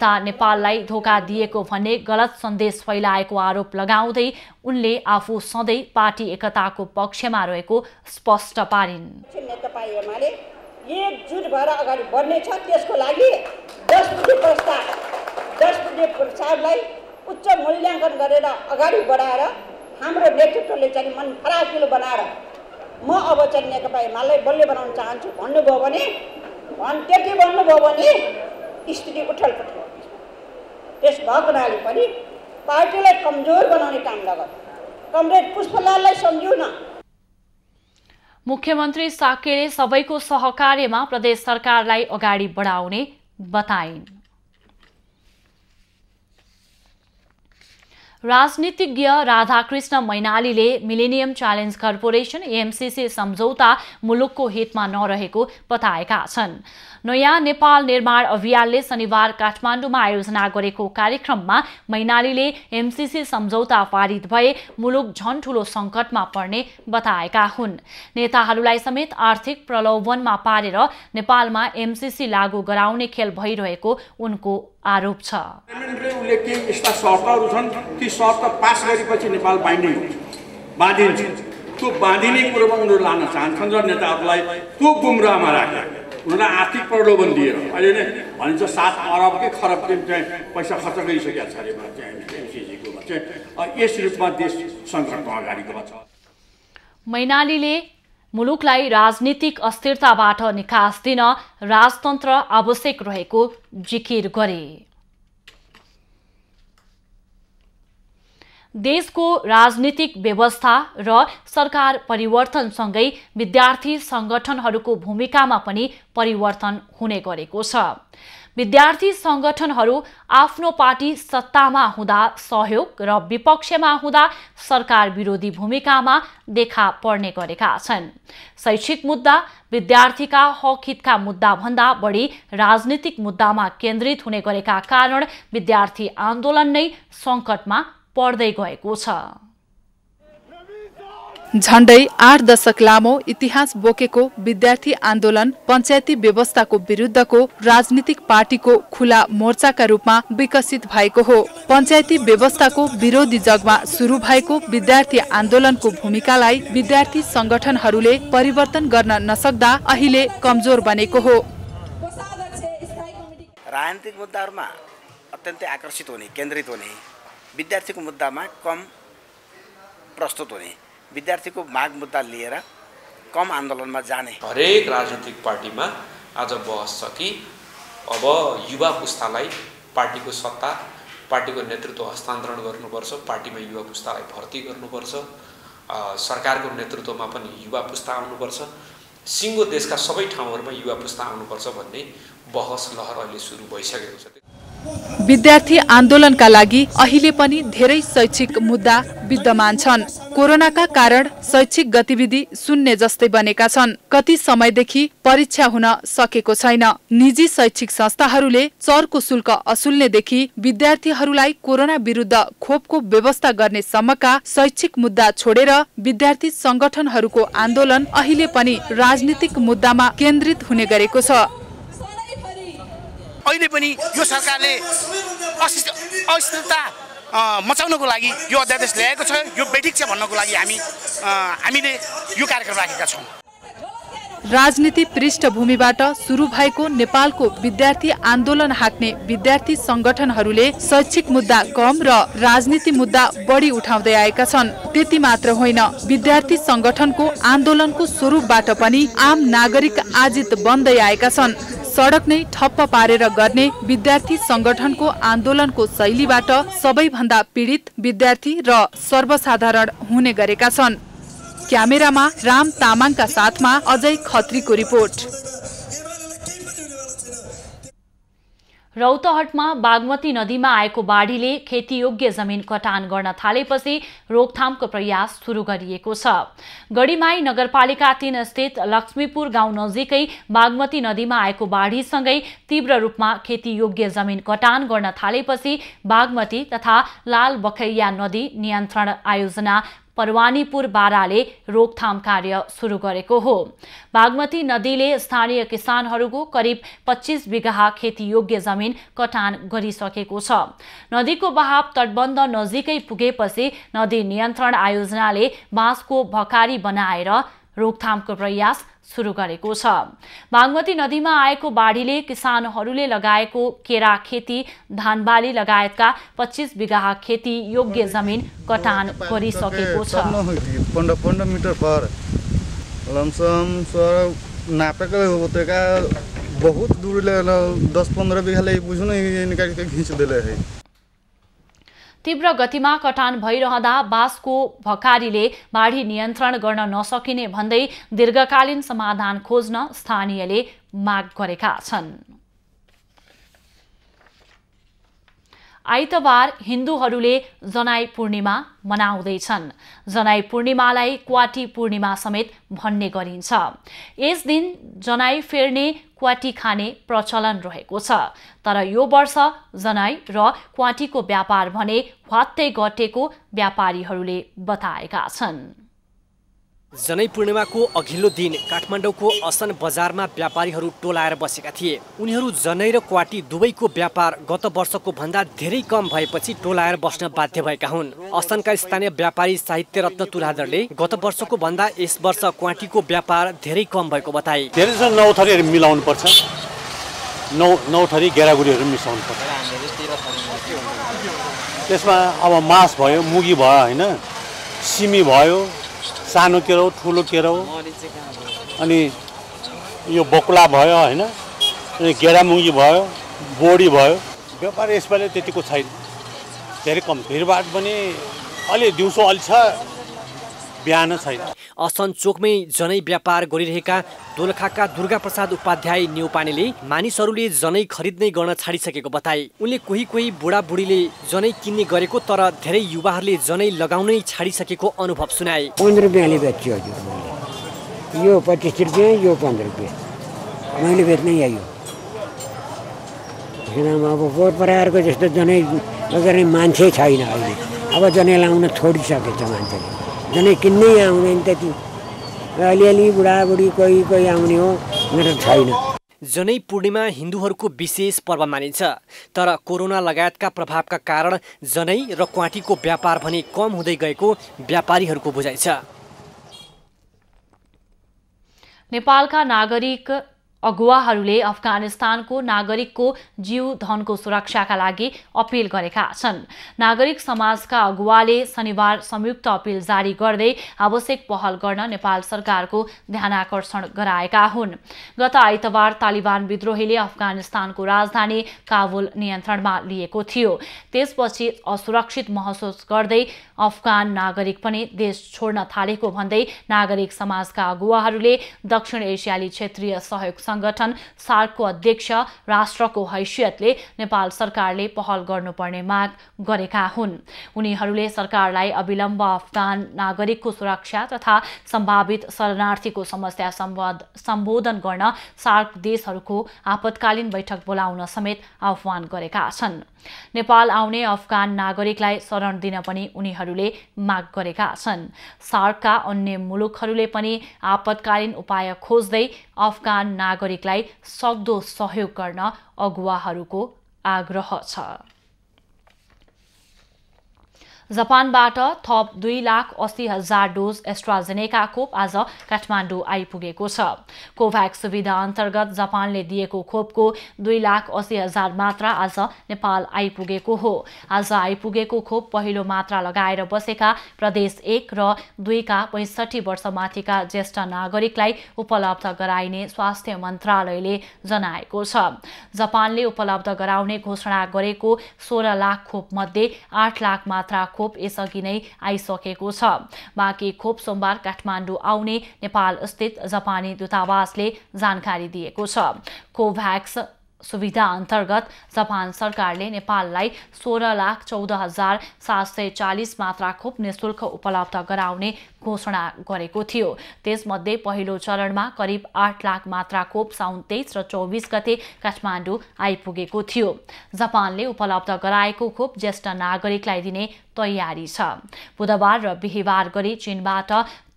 नेपाललाई धोका दिएको भन्ने गलत सन्देश फैलाएको आरोप लगाउँदै उनले आफू सधैँ पार्टी एकताको पक्षमा रहेको स्पष्ट पारिन्। नेकपा एमाले एकजुट भएर अगाडि बढ्नेछ। त्यसको लागि 10 बुँदे प्रस्तावलाई उच्च मूल्याङ्कन गरेर अगाडि बढाएर हाम्रो नेतृत्वले चाहिँ मन फराकिलो बनाएर म अब चाहिँ नेकपा एमालेलाई बलियो बनाउन चाहन्छु भन्नुभयो भने त्यति भन्नुभयो भने स्थिति उठलपटल हुन्छ। त्यस भएको हुनाले पनि पार्टीलाई कमजोर बनाउने काम नगर्नु। कमरेड पुष्पलाललाई सम्झिउ न। मुख्यमन्त्री साक्यले सबैको सहकार्यमा प्रदेश सरकारलाई अगाडि बढाउने बताइन्। राजनीतिज्ञ राधाकृष्ण मैनालीले मिलेनियम च्यालेन्ज कर्पोरेसन एमसीसी सम्झौता मुलुकको हितमा नरहेको बताएका छन्। नयाँ नेपाल निर्माण अभियानले शनिबार काठमाडौँमा आयोजना गरेको कार्यक्रममा मैनालीले एमसीसी सम्झौता पारित भए मुलुक झन ठूलो संकटमा पर्ने बताएका हुन्। नेताहरूलाई समेत आर्थिक प्रलोभनमा पारेर नेपालमा एमसीसी लागू गराउने खेल भइरहेको उनको आरोप छ। उसले केही यस्ता शर्तहरू छन्, ती शर्त पास गरेपछि नेपाल बाँधिन्छ। त्यो बाँधिने कुरोमा उनीहरू लान चाहन्छन् र नेताहरूलाई त्यो गुमराहमा राखे उनीहरूलाई आर्थिक प्रलोभन दिएर अहिले नै भनिन्छ 7 अरब के खरब चाहिँ पैसा खर्च गरिसकेका छ अरे एमसीसीको चाहिँ यस रूपमा देश सङ्कटमा अगाडि गएको छ। मैनालीले मुलुकलाई राजनीतिक अस्थिरताबाट निकास दिन राजतन्त्र आवश्यक रहेको जिकिर गरे। देशको राजनीतिक व्यवस्था र सरकार परिवर्तनसँगै विद्यार्थी संगठनहरूको भूमिकामा पनि परिवर्तन हुने गरेको छ। विद्यार्थी संगठनहरू आफ्नो पार्टी सत्तामा हुँदा सहयोग र विपक्षमा हुँदा सरकार विरोधी भूमिकामा देखा पर्ने गरेका छन्। शैक्षिक मुद्दा विद्यार्थीका हक हितका मुद्दा भन्दा बढी राजनीतिक मुद्दामा केन्द्रित हुने गरेका कारण विद्यार्थी आन्दोलन नै संकटमा पर्दै गएको छ। झण्डै 8 दशक लामो इतिहास बोकेको विद्यार्थी आन्दोलन पञ्चायती व्यवस्थाको विरुद्धको राजनीतिक पार्टीको खुला मोर्चाका रूपमा विकसित भएको हो। पञ्चायती व्यवस्थाको विरोधी जगमा सुरु भएको विद्यार्थी आन्दोलनको भूमिकालाई विद्यार्थी संगठनहरूले परिवर्तन गर्न नसक्दा अहिले कमजोर बनेको हो। राजनीतिक मुद्दाहरूमा अत्यन्तै आकर्षित हुने, केन्द्रित हुने, विद्यार्थीको मुद्दामा कम प्रस्तुत हुने, विद्यार्थीको माग मुद्दा लिएर कम आन्दोलनमा जाने हरेक राजनीतिक पार्टीमा आज बहस छ कि अब युवा पुस्तालाई पार्टीको सत्ता, पार्टीको नेतृत्व हस्तान्तरण गर्नुपर्छ, पार्टीमा युवा पुस्तालाई भर्ती गर्नुपर्छ, सरकारको नेतृत्वमा पनि युवा पुस्ता आउनुपर्छ, सिङ्गो देशका सबै ठाउँहरूमा युवा पुस्ता आउनुपर्छ भन्ने बहस लहर अहिले सुरु भइसकेको छ। विद्यार्थी आन्दोलनका लागि अहिले पनि धेरै शैक्षिक मुद्दा विद्यमान छन्। कोरोनाका कारण शैक्षिक गतिविधि शून्य जस्तै बनेका छन्। कति समयदेखि परीक्षा हुन सकेको छैन। निजी शैक्षिक संस्थाहरूले चर्को शुल्क असुल्नेदेखि विद्यार्थीहरूलाई कोरोना विरुद्ध खोपको व्यवस्था गर्ने सम्मका शैक्षिक मुद्दा छोडेर विद्यार्थी संगठनहरूको आन्दोलन अहिले पनि राजनीतिक मुद्दामा केन्द्रित हुने गरेको छ। अहिले पनि यो सरकारले अस्थिरता मचाउनको लागि यो अध्यादेश ल्याएको छ, यो बैठक छ भन्नको लागि हामीले यो कार्यक्रम राखेका छौँ। राजनीति पृष्ठभूमिबाट सुरु भएको नेपालको विद्यार्थी आन्दोलन हाँक्ने विद्यार्थी संगठनहरूले शैक्षिक मुद्दा कम र राजनीति मुद्दा बढी उठाउँदै आएका छन्। त्यति मात्र होइन, विद्यार्थी संगठनको आन्दोलनको स्वरूपबाट पनि आम नागरिक आजित बन्दै आएका छन्। सडक नै ठप्प पारेर गर्ने विद्यार्थी संगठनको आन्दोलनको शैलीबाट सबैभन्दा पीडित विद्यार्थी र सर्वसाधारण हुने गरेका छन्। क्यामेरामा राम तामाङका साथमा अजय खत्रीको रिपोर्ट। रौतहटमा बागमती नदीमा आएको बाढीले खेतीयोग्य जमिन कटान गर्न थालेपछि रोकथामको प्रयास सुरु गरिएको छ। गढीमाई नगरपालिका 3 स्थित लक्ष्मीपुर गाउँ नजिकै बागमती नदीमा आएको बाढीसँगै तीव्र रूपमा खेतीयोग्य जमिन कटान गर्न थालेपछि बागमती तथा लाल बखैया नदी नियन्त्रण आयोजना परवानीपुर बाराले रोकथाम कार्य सुरु गरेको हो। बागमती नदीले स्थानीय किसानहरूको करिब 25 बिघा खेतीयोग्य जमिन कटान गरिसकेको छ। नदीको बहाव तटबन्ध नजिकै पुगेपछि नदी नियन्त्रण आयोजनाले बाँसको भकारी बनाएर रोकथामको प्रयास सुरु गरेको छ। बागमती नदीमा आएको बाढीले किसानहरूले लगाएको केरा खेती, धानबाली लगायतका 25 बिघा खेती योग्य जमिन कटान गरिसकेको छ। 15 मिटर पर लमसम नापेको होतेका बहुत दूर ले 10-15 बीघा ले बुझ्नु निकाल के खींच देले है। तीव्र गतिमा कटान भइरहँदा बाँसको भकारीले बाढी नियन्त्रण गर्न नसकिने भन्दै दीर्घकालीन समाधान खोज्न स्थानीयले माग गरेका छन्। आइतबार हिन्दूहरूले जनाई पूर्णिमा मनाउँदैछन्। जनाई पूर्णिमालाई क्वाटी पूर्णिमा समेत भन्ने गरिन्छ। यस दिन जनाई फेर्ने, क्वाटी खाने प्रचलन रहेको छ। तर यो वर्ष जनाई र क्वाटीको व्यापार भने ह्वात्तै घटेको व्यापारीहरूले बताएका छन्। जनै पूर्णिमाको अघिल्लो दिन काठमाडौँको असन बजारमा व्यापारीहरू टोलाएर बसेका थिए। उनीहरू जनै र क्वाटी दुवैको व्यापार गत वर्षको भन्दा धेरै कम भएपछि टोलाएर बस्न बाध्य भएका हुन्। असनका स्थानीय व्यापारी साहित्य रत्न तुलाधरले गत वर्षको भन्दा यस वर्ष क्वाटीको व्यापार धेरै कम भएको बताए। धेरै जस्तो 9 थरीहरू मिलाउनु पर्छ, 9 थरी गेरागुडीहरू मिसाउनु पर्छ। त्यसमा अब मास भयो, मुगी भयो, हैन सिमी भयो, सानो केराउ, ठुलो केराउ, अनि यो बकुला भयो, हैन अनि गेडामुगी भयो, बोडी भयो। व्यापार यसपालि त्यतिको छैन, धेरै कम। भिडभाड पनि अलि दिउँसो अलि छ, बिहान छैन। असन चोकमै जनै व्यापार गरिरहेका दोलखाका दुर्गा प्रसाद उपाध्याय न्यौपानेले मानिसहरूले जनै खरिद्दै गर्न छाडिसकेको बताए। उनले कोही बुढाबुढीले जनै किन्ने गरेको तर धेरै युवाहरूले जनै लगाउनै छाडिसकेको अनुभव सुनाए। 15 रुपियाँले बेच्छु हजुर मैले, यो 25 रुपियाँ, यो 15 रुपियाँ मैले बेच्नै आयो। अब परपराहरूको जस्तो जनै लगाउने मान्छे छैन अहिले। अब जनै लाउन छोडिसकेछ मान्छेले, जनै किन्नै आउँदैन त्यति। अलिअलि बुढाबुढी कोही आउने हो, मेरो छैन। जनै पूर्णिमा हिन्दूहरूको विशेष पर्व मानिन्छ। तर कोरोना लगायतका प्रभावका कारण जनै र क्वाटीको व्यापार भने कम हुँदै गएको व्यापारीहरूको बुझाइ छ। नेपालका नागरिक अगुवाहरूले अफगानिस्तानको नागरिकको जीव धनको सुरक्षाका लागि अपिल गरेका छन्। नागरिक समाजका अगुवाले शनिबार संयुक्त अपिल जारी गर्दै आवश्यक पहल गर्न नेपाल सरकारको ध्यानाकर्षण गराएका हुन्। गत आइतबार तालिबान विद्रोहीले अफगानिस्तानको राजधानी काबुल नियन्त्रणमा लिएको थियो। त्यसपछि असुरक्षित महसुस गर्दै अफगान नागरिक पनि देश छोड्न थालेको भन्दै नागरिक समाजका अगुवाहरूले दक्षिण एसियाली क्षेत्रीय सहयोग संगठन सार्कको अध्यक्ष राष्ट्रको हैसियतले नेपाल सरकारले पहल गर्नुपर्ने माग गरेका हुन्। उनीहरूले सरकारलाई अविलम्ब अफगान नागरिकको सुरक्षा तथा सम्भावित शरणार्थीको समस्या सम्बोधन गर्न सार्क देशहरूको आपतकालीन बैठक बोलाउन समेत आह्वान गरेका छन्। नेपाल आउने अफगान नागरिकलाई शरण दिन पनि उनीहरूले माग गरेका छन्। सार्कका अन्य मुलुकहरूले पनि आपतकालीन उपाय खोज्दै अफगान नागरिकलाई सक्दो सहयोग गर्न अगुवाहरूको आग्रह छ। जापानबाट थप 2,80,000 डोज एस्ट्राजेनेका खोप आज काठमाडौँ आइपुगेको छ। कोभ्याक्स सुविधा अन्तर्गत जापानले दिएको खोपको 2,80,000 मात्रा आज नेपाल आइपुगेको हो। आज आइपुगेको खोप पहिलो मात्रा लगाएर बसेका प्रदेश 1 र 2 का 65 वर्षमाथिका ज्येष्ठ नागरिकलाई उपलब्ध गराइने स्वास्थ्य मन्त्रालयले जनाएको छ। जापानले उपलब्ध गराउने घोषणा गरेको 16 लाख खोप मध्ये 8 लाख मात्रा खोप यसअघि नै आइसकेको छ। बाँकी खोप सोमबार काठमाडौँ आउने नेपाल स्थित जापानी दूतावासले जानकारी दिएको छ। कोभ्याक्स सुविधा अन्तर्गत जापान सरकारले नेपाललाई 16,14,740 मात्रा खोप निःशुल्क उपलब्ध गराउने घोषणा गरेको थियो। त्यसमध्ये पहिलो चरणमा करिब 8 लाख मात्रा खोप साउन 23 र 24 गते काठमाडौँ आइपुगेको थियो। जापानले उपलब्ध गराएको खोप ज्येष्ठ नागरिकलाई दिने तयारी छ। बुधबार र बिहिबार गरी चीनबाट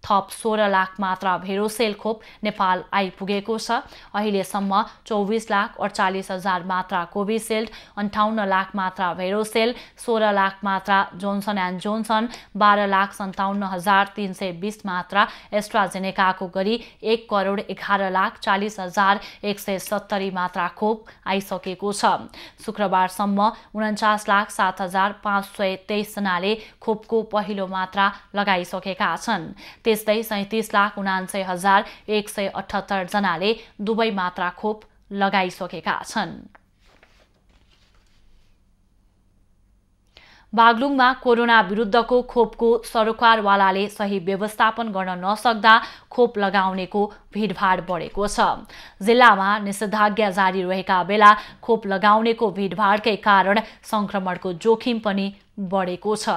थप 16 लाख मात्रा भेरोसेल खोप नेपाल आइपुगेको छ। अहिलेसम्म 24,48,000 मात्रा कोभिसिल्ड, 58 लाख मात्रा भेरोसेल, 16 लाख मात्रा जोन्सन एन्ड जोन्सन, 12,57,320 मात्रा एस्ट्राजेनेकाको गरी 1,11,40,170 मात्रा खोप आइसकेको छ। शुक्रबारसम्म 49,07,523 जनाले खोपको पहिलो मात्रा लगाइसकेका छन्। त्यस्तै 37,79,178 जनाले दुवै मात्रा खोप लगाइसकेका छन्। बागलुङमा कोरोना विरुद्धको खोपको सरकारवालाले सही व्यवस्थापन गर्न नसक्दा खोप लगाउनेको भिडभाड बढेको छ। जिल्लामा निषेधाज्ञा जारी रहेका बेला खोप लगाउनेको भिडभाडकै कारण संक्रमणको जोखिम पनि बढेको छ।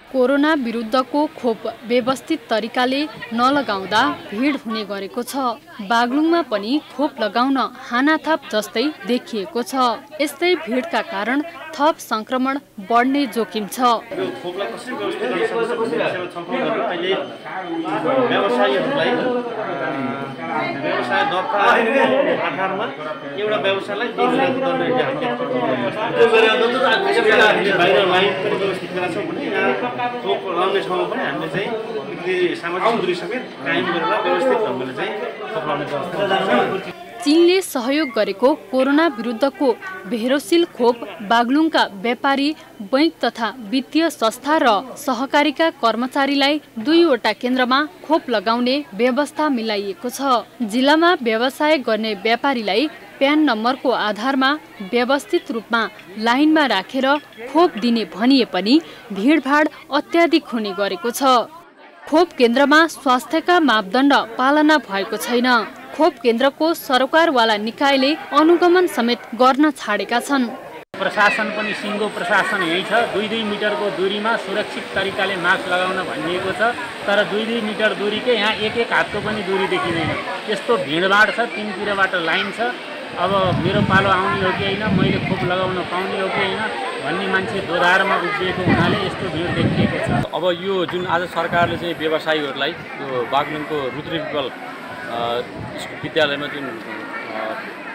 कोरोना विरुद्धको खोप व्यवस्थित तरिकाले नलगाउँदा भिड हुने गरेको छ। बागलुङमा पनि खोप लगाउन हानाथाप जस्तै देखिएको छ। यस्तै भिडका कारण थप संक्रमण बढ्ने जोखिम छ। व्यवसाय दर्ता आधारमा एउटा व्यवसायलाई बाहिर लाइन पनि व्यवस्थित गरेका छौँ भने यहाँ खोप लगाउने ठाउँमा पनि हामीले चाहिँ सामाजिक दूरी समेत कायम गरेर व्यवस्थित ढङ्गले चाहिँ खोप लगाउने व्यवस्था। चीनले सहयोग गरेको कोरोना विरुद्धको भेरोसिल खोप बागलुङका व्यापारी, बैंक तथा वित्तीय संस्था र सहकारीका कर्मचारीलाई 2वटा केन्द्रमा खोप लगाउने व्यवस्था मिलाइएको छ। जिल्लामा व्यवसाय गर्ने व्यापारीलाई प्यान नम्बरको आधारमा व्यवस्थित रूपमा लाइनमा राखेर खोप दिने भनिए पनि भिडभाड अत्याधिक हुने गरेको छ। खोप केन्द्रमा स्वास्थ्यका मापदण्ड पालना भएको छैन। खोप केन्द्रको सरकारवाला निकायले अनुगमन समेत गर्न छाडेका छन्। प्रशासन पनि सिङ्गो प्रशासन यही छ। 2-2 मिटरको दूरीमा सुरक्षित तरिकाले मास्क लगाउन भनिएको छ, तर 2-2 मिटर दूरीकै यहाँ 1-1 हातको पनि दूरी देखिँदैन। यस्तो भिडभाड छ, तीनतिरबाट लाइन छ। अब मेरो पालो आउने हो कि होइन, मैले खोप लगाउन पाउने हो कि होइन भन्ने मान्छे दोधारमा उभिएको हुनाले यस्तो भिड देखिएको छ। अब यो जुन आज सरकारले चाहिँ व्यवसायीहरूलाई यो बागलुङको रुद्री पिपल विद्यालयमा जुन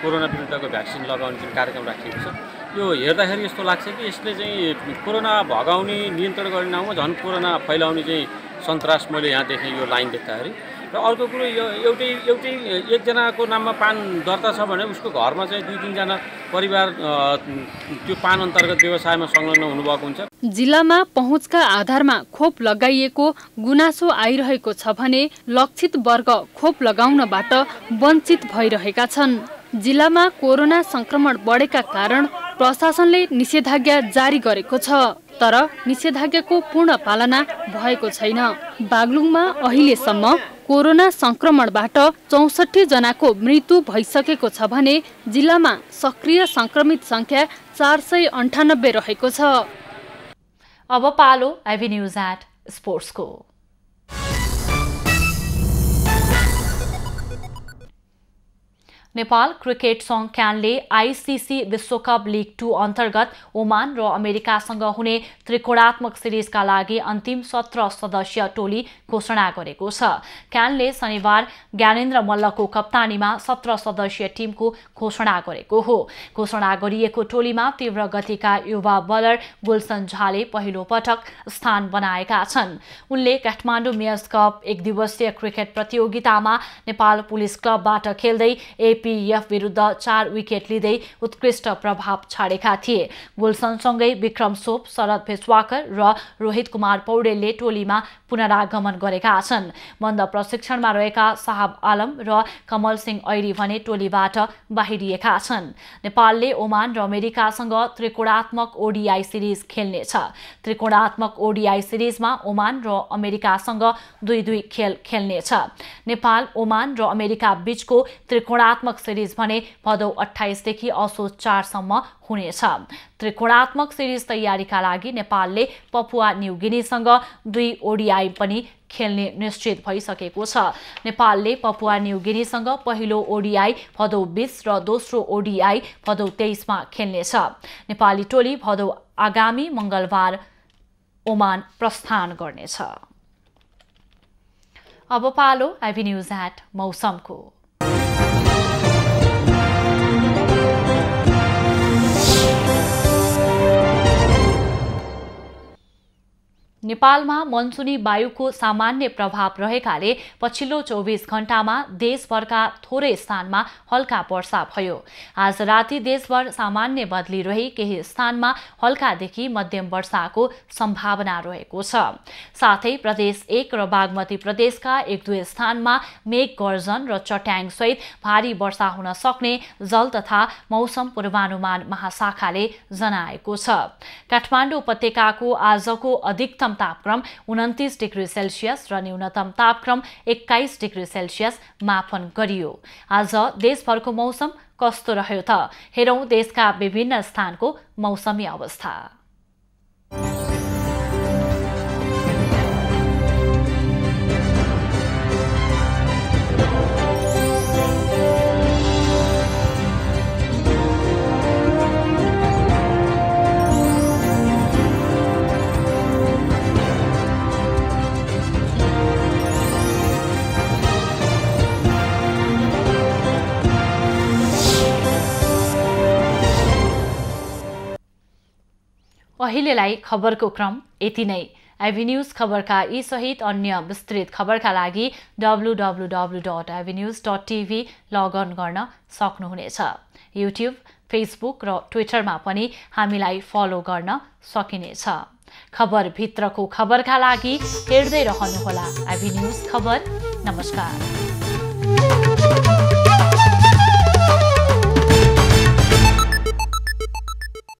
कोरोना विरुद्धको भ्याक्सिन लगाउने जुन कार्यक्रम राखिएको छ, यो हेर्दाखेरि यस्तो लाग्छ कि यसले चाहिँ कोरोना भगाउने, नियन्त्रण गर्ने नाउँमा झन् कोरोना फैलाउने चाहिँ सन्तास मैले यहाँ देखेँ यो लाइन देख्दाखेरि। र अर्को कुरो यो एउटै एकजनाको नाममा पान दर्ता छ भने उसको घरमा चाहिँ 2-3 जना परिवार त्यो पान अन्तर्गत व्यवसायमा संलग्न हुनुभएको हुन्छ। जिल्लामा पहुँचका आधारमा खोप लगाइएको गुनासो आइरहेको छ भने लक्षित वर्ग खोप लगाउनबाट वञ्चित भइरहेका छन्। जिल्लामा कोरोना संक्रमण बढेका कारण प्रशासनले निषेधाज्ञा जारी गरेको छ, तर निषेधाज्ञाको पूर्ण पालना भएको छैन। बागलुङमा अहिलेसम्म कोरोना संक्रमणबाट 64 जनाको मृत्यु भइसकेको छ भने जिल्लामा सक्रिय संक्रमित संख्या 498 रहेको छ। अब पालो आइभी न्यूज एट स्पोर्ट्सको। नेपाल क्रिकेट संघ क्यानले आईसीसी विश्वकप लिग 2 अन्तर्गत ओमान र अमेरिकासँग हुने त्रिकोणात्मक सिरिजका लागि अन्तिम 17 सदस्यीय टोली घोषणा गरेको छ। क्यानले शनिबार ज्ञानेन्द्र मल्लको कप्तानीमा 17 सदस्यीय टिमको घोषणा गरेको हो। घोषणा गरिएको टोलीमा तीव्र गतिका युवा बलर गुलसन झाले पहिलो पटक स्थान बनाएका छन्। उनले काठमाडौँ मेयर्स कप 1 दिवसीय क्रिकेट प्रतियोगितामा नेपाल पुलिस क्लबबाट खेल्दै एपीएफ विरुद्ध 4 विकेट लिँदै उत्कृष्ट प्रभाव छाडेका थिए। गुलसनसँगै विक्रम सोप, शरद भेसवाकर र रोहित कुमार पौडेलले टोलीमा पुनरागमन गरेका छन्। बन्द प्रशिक्षणमा रहेका साहब आलम र कमल सिंह ऐरी भने टोलीबाट बाहिरिएका छन्। नेपालले ओमान र अमेरिकासँग त्रिकोणात्मक ओडीआई सिरिज खेल्नेछ। त्रिकोणात्मक ओडीआई सिरिजमा ओमान र अमेरिकासँग 2-2 खेल खेल्नेछ। नेपाल, ओमान र अमेरिका बीचको त्रिकोणात्मक सिरिज भने भदौ 28 देखि असोज 4 सम्म हुनेछ। त्रिकोणात्मक सिरिज तयारीका लागि नेपालले पपुवा न्युगिनीसँग 2 ओडीआई पनि खेल्ने निश्चित भइसकेको छ। नेपालले पपुवा न्युगिनीसँग पहिलो ओडीआई भदौ 20 र दोस्रो ओडीआई भदौ 23 मा खेल्नेछ। नेपाली टोली भदौ आगामी मंगलबार ओमान प्रस्थान गर्नेछ। अब पालो आइभी न्यूज एट मौसमको। नेपालमा मनसुनी वायुको सामान्य प्रभाव रहेकाले पछिल्लो 24 घण्टामा देशभरका थोरै स्थानमा हल्का वर्षा भयो। आज राति देशभर सामान्य बदली रही केही स्थानमा हल्कादेखि मध्यम वर्षाको सम्भावना रहेको छ। साथै प्रदेश 1 र बागमती प्रदेशका 1-2 स्थानमा मेघ गर्जन र चट्याङसहित भारी वर्षा हुन सक्ने जल तथा मौसम पूर्वानुमान महाशाखाले जनाएको छ। काठमाडौँ उपत्यकाको आजको अधिकतम तापक्रम 29 डिग्री सेल्सियस र न्यूनतम तापक्रम 21 डिग्री सेल्सियस मापन गरियो। आज देशभरको मौसम कस्तो रह्यो त हेरौं देशका विभिन्न स्थानको मौसमी अवस्था। अहिलेलाई खबरको क्रम यति नै। आइभी न्यूज खबरका यी सहित अन्य विस्तृत खबरका लागि www.ivnews.tv लगअन गर्न सक्नुहुनेछ। युट्युब, फेसबुक र ट्विटरमा पनि हामीलाई फलो गर्न सकिनेछ। खबरभित्रको खबरका लागि हेर्दै रहनुहोला आइभी न्यूज खबर। नमस्कार।